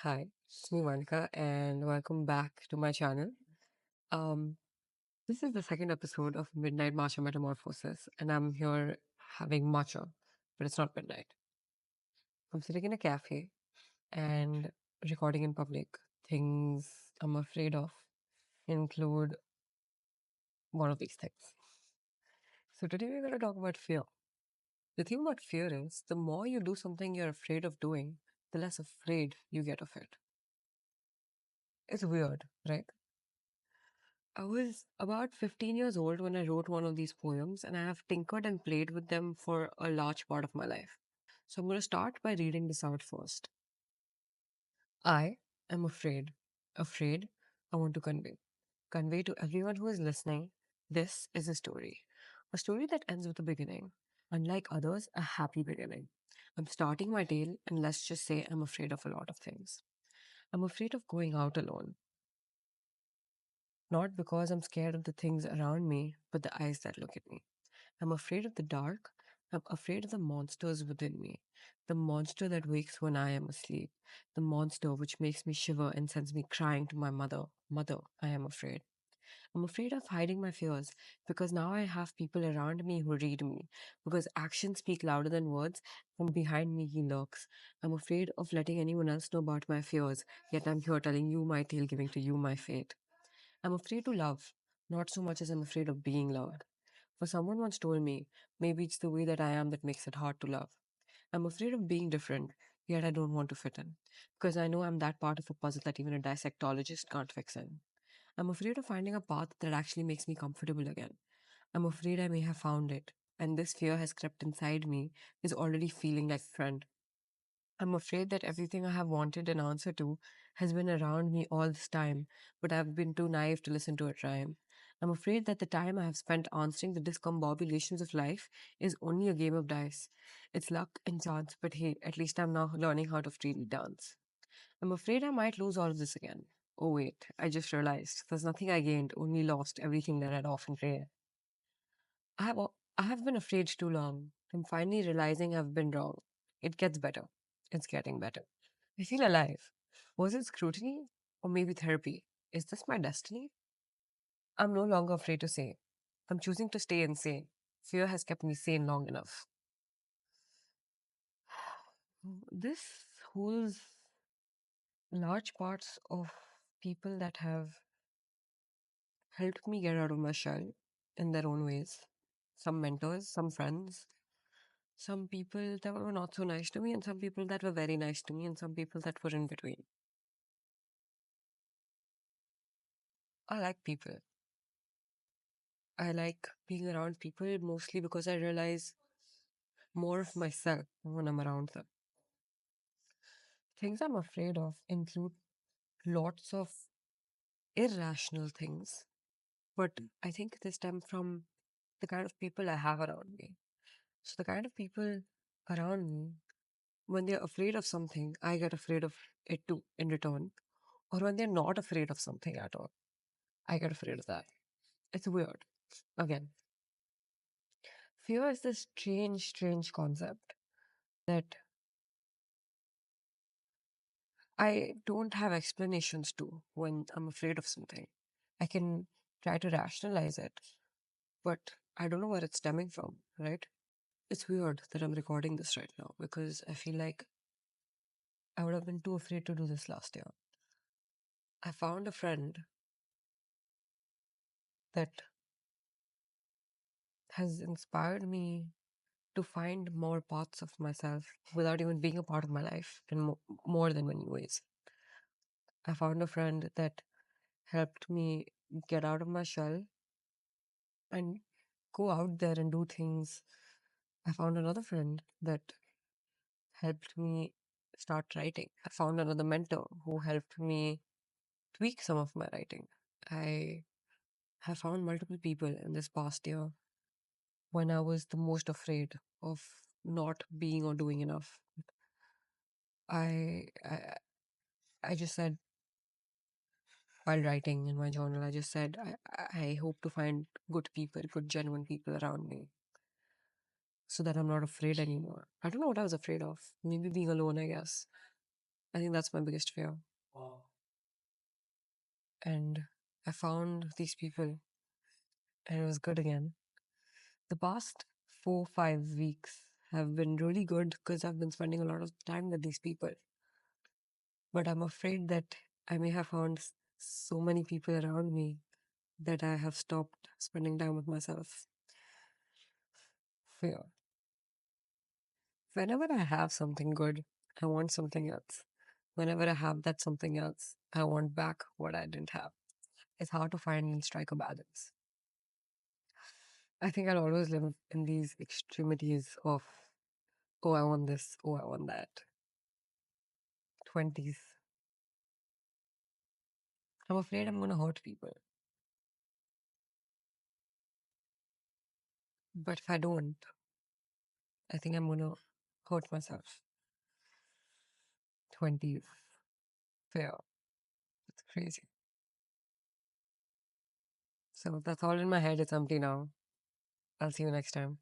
Hi, it's me Monica, and welcome back to my channel. Um, this is the second episode of Midnight Matcha Metamorphosis, and I'm here having matcha, but it's not midnight. I'm sitting in a cafe and recording in public. Things I'm afraid of include one of these things. So today we're going to talk about fear. The thing about fear is the more you do something you're afraid of doing, the less afraid you get of it. It's weird, right? I was about 15 years old when I wrote one of these poems, and I have tinkered and played with them for a large part of my life. So I'm going to start by reading this out first. I am afraid. Afraid, I want to convey. Convey to everyone who is listening this is a story. A story that ends with a beginning. Unlike others, a happy beginning. I'm starting my tale, and let's just say I'm afraid of a lot of things. I'm afraid of going out alone. Not because I'm scared of the things around me, but the eyes that look at me. I'm afraid of the dark. I'm afraid of the monsters within me. The monster that wakes when I am asleep. The monster which makes me shiver and sends me crying to my mother. Mother, I am afraid. I'm afraid of hiding my fears because now I have people around me who read me. Because actions speak louder than words, from behind me he lurks. I'm afraid of letting anyone else know about my fears, yet I'm here telling you my tale, giving to you my fate. I'm afraid to love, not so much as I'm afraid of being loved. For someone once told me, maybe it's the way that I am that makes it hard to love. I'm afraid of being different, yet I don't want to fit in. Because I know I'm that part of a puzzle that even a dissectologist can't fix in. I'm afraid of finding a path that actually makes me comfortable again. I'm afraid I may have found it, and this fear has crept inside me, is already feeling like a friend. I'm afraid that everything I have wanted an answer to has been around me all this time, but I've been too naive to listen to it rhyme. I'm afraid that the time I have spent answering the discombobulations of life is only a game of dice. It's luck and chance, but hey, at least I'm now learning how to freely dance. I'm afraid I might lose all of this again. Oh wait, I just realized there's nothing I gained, only lost everything that I'd often feared. I have been afraid too long. I'm finally realizing I've been wrong. It gets better. It's getting better. I feel alive. Was it scrutiny? Or maybe therapy? Is this my destiny? I'm no longer afraid to say. I'm choosing to stay insane. Fear has kept me sane long enough. This holds large parts of people that have helped me get out of my shell in their own ways. Some mentors, some friends, some people that were not so nice to me, and some people that were very nice to me, and some people that were in between. I like people. I like being around people mostly because I realize more of myself when I'm around them. Things I'm afraid of include lots of irrational things, but I think they stem from the kind of people I have around me. So, the kind of people around me, when they're afraid of something, I get afraid of it too in return. Or when they're not afraid of something at all, I get afraid of that. It's weird. Again, fear is this strange, strange concept that I don't have explanations to when I'm afraid of something. I can try to rationalize it, but I don't know where it's stemming from, right? It's weird that I'm recording this right now because I feel like I would have been too afraid to do this last year. I found a friend that has inspired me to find more parts of myself without even being a part of my life in more than many ways. I found a friend that helped me get out of my shell and go out there and do things. I found another friend that helped me start writing. I found another mentor who helped me tweak some of my writing. I have found multiple people in this past year when I was the most afraid of not being or doing enough. I I, I just said while writing in my journal, I just said I hope to find good people, good genuine people around me so that I'm not afraid anymore. I don't know what I was afraid of. Maybe being alone, I guess. I think that's my biggest fear. And I found these people, and it was good again. The past 4, 5 weeks have been really good because I've been spending a lot of time with these people. But I'm afraid that I may have found so many people around me that I have stopped spending time with myself. Fear. Whenever I have something good, I want something else. Whenever I have that something else, I want back what I didn't have. It's hard to find and strike a balance. I think I'll always live in these extremities of, oh, I want this, oh, I want that. 20s. I'm afraid I'm going to hurt people. But if I don't, I think I'm going to hurt myself. 20s. Fear. It's crazy. So that's all in my head. It's empty now. I'll see you next time.